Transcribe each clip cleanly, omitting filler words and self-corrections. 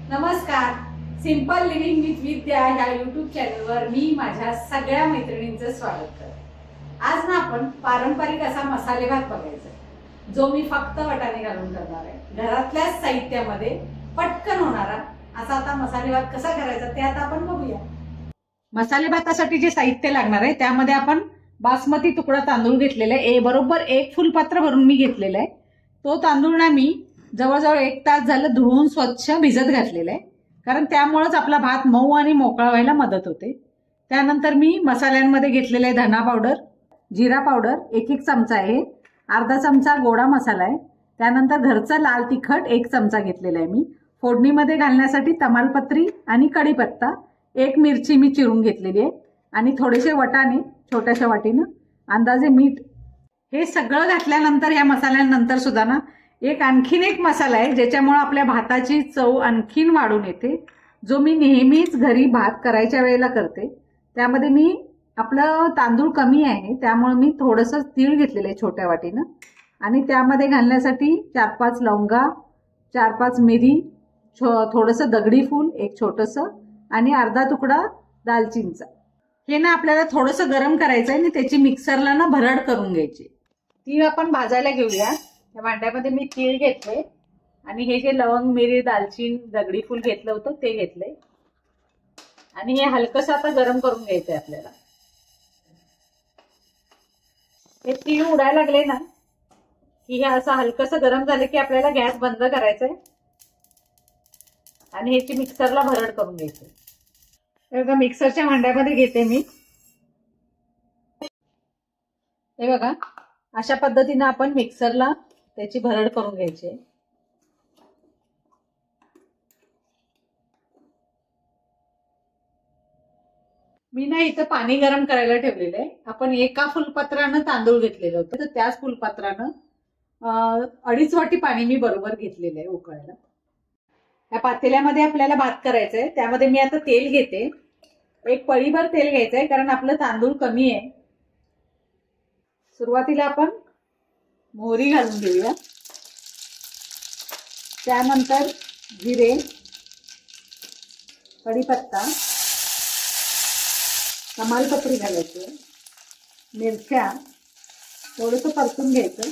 नमस्कार. Simple living with विद्या ह्या YouTube चॅनलवर मी माझ्या सगळ्या मैत्रिणींचं स्वागत करते. आज ना आपण पारंपरिक असा मसाले भात बघायचा, जो मी फक्त वाटाणे घालून करणार आहे. घरातल्याच साहित्यामध्ये पटकन होणारा असा आता मसाले भात कसा करायचा ते आता आपण बघूया. मसाले भातासाठी जे साहित्य लागणार आहे त्यामध्ये आपण बासमती तुकडा तांदूळ घेतलेला आहे. बरोबर 1 फुलपात्र भरून मी घेतलेला आहे. तो तांदूळ ना मी जवळजवळ 1 तास झालं धुवून स्वच्छ भिजत घातलेला आहे, कारण त्यामुळेच आपला भात मऊ आणि मोकळा व्हायला मदत होते. त्यानंतर मी मसाल्यांमध्ये घेतलेले आहे धना पावडर, जिरा पावडर 1 चमचा आहे, अर्धा चमचा गोडा मसाला आहे, त्यानंतर घरचा लाल तिखट 1 चमचा घेतलेला आहे मी. फोडणीमध्ये घालण्यासाठी तमालपत्री आणि कढीपत्ता, 1 मिरची मी चिरून घेतलेली आहे आणि थोडेसे वटाणे छोट्याशा वाटीनं, अंदाजे मीठ. हे सगळं घातल्यानंतर या मसाल्यांनंतर सुद्धा ना आणखीन एक मसाला आहे ज्याच्यामुळे आपल्या भाताची चव आणखीन वाढून येते, जो मी नेहमीच घरी भात करायच्या वेळेला करते. त्यामध्ये मी आपलं तांदूळ कमी आहे त्यामुळे मी थोडंसं तीळ घेतलेलं आहे छोट्या वाटीनं आणि त्यामध्ये घालण्यासाठी 4-5 लवंगा, 4-5 मिरी, थोडंसं दगडी फूल 1 छोटंसं आणि अर्धा तुकडा दालचिनीचा. हे ना आपल्याला थोडंसं गरम करायचं आहे आणि त्याची मिक्सरला ना भरड करून घ्यायची. तीळ आपण भाजायला घेऊया. या भांड्यामध्ये मी तीळ घेतले आणि हे जे लवंग, मिरी, दालचीन, दगडी फूल घेतलं होतं ते घेतले आणि हे हलकंसं आता गरम करून घ्यायचंय आपल्याला. हे तीळ उडायला लागले ना की हे असं हलकंसं गरम झालं की आपल्याला गॅस बंद करायचंय आणि ह्याची मिक्सरला भरड करून घ्यायचंय. हे बघा मिक्सरच्या भांड्यामध्ये घेते मी. हे बघा अशा पद्धतीने आपण मिक्सरला त्याची भरड करून घ्यायची. मी ना इथं पाणी गरम करायला ठेवलेलं आहे. आपण 1 फुलपात्रानं तांदूळ घेतलेलं होतं, तर त्याच फुलपात्रानं 2.5 वाटी पाणी मी बरोबर घेतलेलं आहे उकळायला. या पातेल्यामध्ये आपल्याला भात करायचा आहे. त्यामध्ये मी आता तेल घेते. 1 पळीभर तेल घ्यायचं आहे कारण आपलं तांदूळ कमी आहे. सुरुवातीला आपण मोहरी घालून घेऊया, त्यानंतर जिरे, कढीपत्ता, तमालपत्री घालायचं, मिरच्या थोडंसं परतून घ्यायचं,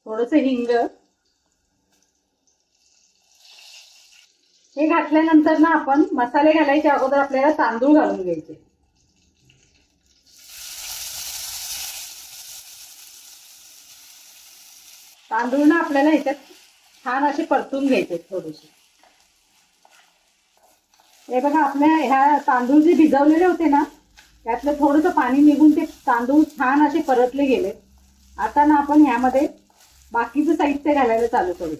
थोडंसं हिंग. हे घातल्यानंतर ना आपण मसाले घालायच्या अगोदर आपल्याला तांदूळ घालून घ्यायचे. तांदूळ ना आपल्याला ह्याच्यात छान असे परतून घ्यायचे थोडेसे. हे बघा आपल्या ह्या तांदूळ जे भिजवलेले होते ना त्यातलं थोडंसं पाणी निघून ते तांदूळ छान असे परतले गेले. आता ना आपण ह्यामध्ये बाकीचं साहित्य घालायला चालू करू.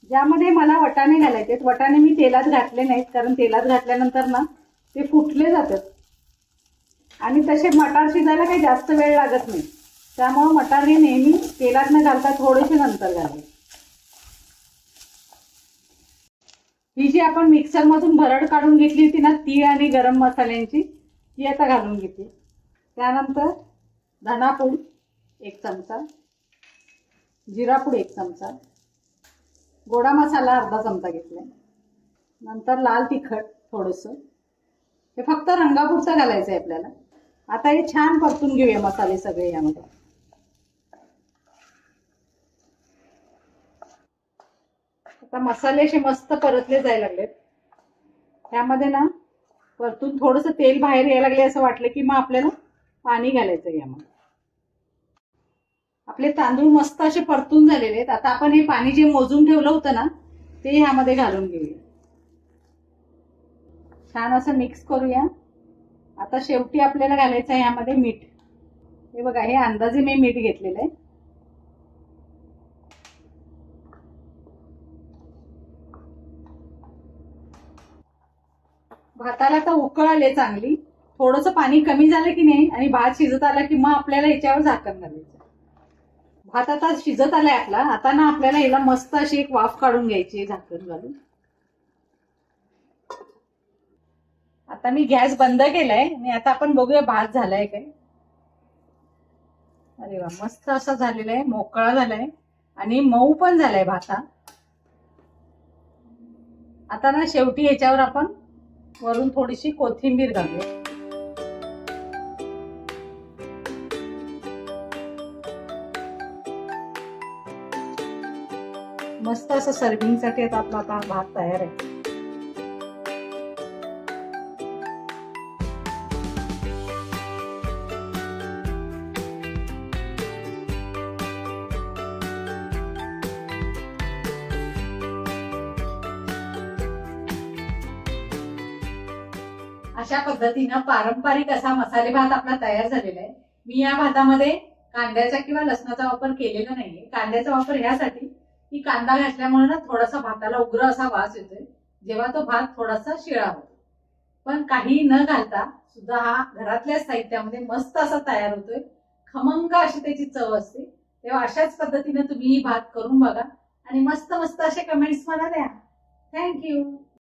ज्यामध्ये मला वटाणे घालायचे. वटाणे मी तेलात घातले नाहीत कारण तेलात घातल्यानंतर ना ते फुटले जातात आणि तसे मटार शिजायला काही जास्त वेळ लागत नाही, त्यामुळे मटार हे नेहमी तेलात न घालता थोडेसे नंतर घालायचे. ही जी आपण मिक्सर मधून भरड काढून घेतली होती ना तीळ आणि गरम मसाल्यांची, ती आता घालून घेते. त्यानंतर धनापूड 1 चमचा, जिरापूड 1 चमचा, गोडा मसाला अर्धा चमचा घेतलाय, नंतर लाल तिखट थोडंसं. हे फक्त रंगापुरतं घालायचं आहे आपल्याला. आता हे छान परतून घेऊया मसाले सगळे यामध्ये. आता मसाले असे मस्त परतले जायला लागलेत. त्यामध्ये ना परतून थोडंसं तेल बाहेर यायला लागले असं वाटलं की मग आपल्याला पाणी घालायचं यामध्ये. आपले तांदूळ मस्त असे परतून झालेले आहेत. आता आपण हे पाणी जे मोजून ठेवलं होतं ना ते ह्यामध्ये घालून घेऊया. छान असं मिक्स करूया. आता शेवटी आपल्याला घालायचं आहे यामध्ये मीठ. हे बघा हे अंदाजे मी मीठ घेतलेलं आहे. भाताला तर उकळ आले चांगली. थोडंसं पाणी कमी झालं की नाही आणि भात शिजत आला की मग आपल्याला ह्याच्यावर झाकण घालायचं. भात आता शिजत आलाय आपला. आता ना आपल्याला याला मस्त अशी एक वाफ काढून घ्यायची झाकण घालून. आता मी गॅस बंद केलाय आणि आता आपण बघूया भात झालाय काय. अरे वा मस्त असा झालेला आहे, मोकळा झालाय आणि मऊ पण झालाय भात. आता ना शेवटी याच्यावर आपण वरून थोडीशी कोथिंबीर घालूया. मस्त असं सर्विंगसाठी आता आपला भात तयार आहे. अशा पद्धतीनं पारंपरिक असा मसाले भात आपला तयार झालेला आहे. मी या भातामध्ये कांद्याचा किंवा लसणाचा वापर केलेला नाहीये. कांद्याचा वापर ह्यासाठी की कांदा घातल्यामुळे ना थोडासा भाताला उग्र असा वास येतोय जेव्हा तो भात थोडासा शिळा होतो. पण काही न घालता सुद्धा हा घरातल्या साहित्यामध्ये मस्त असा तयार होतोय. खमंग अशी त्याची चव असते. तेव्हा अशाच पद्धतीने तुम्ही ही भात करून बघा आणि मस्त मस्त असे कमेंट्स मला द्या. थँक्यू.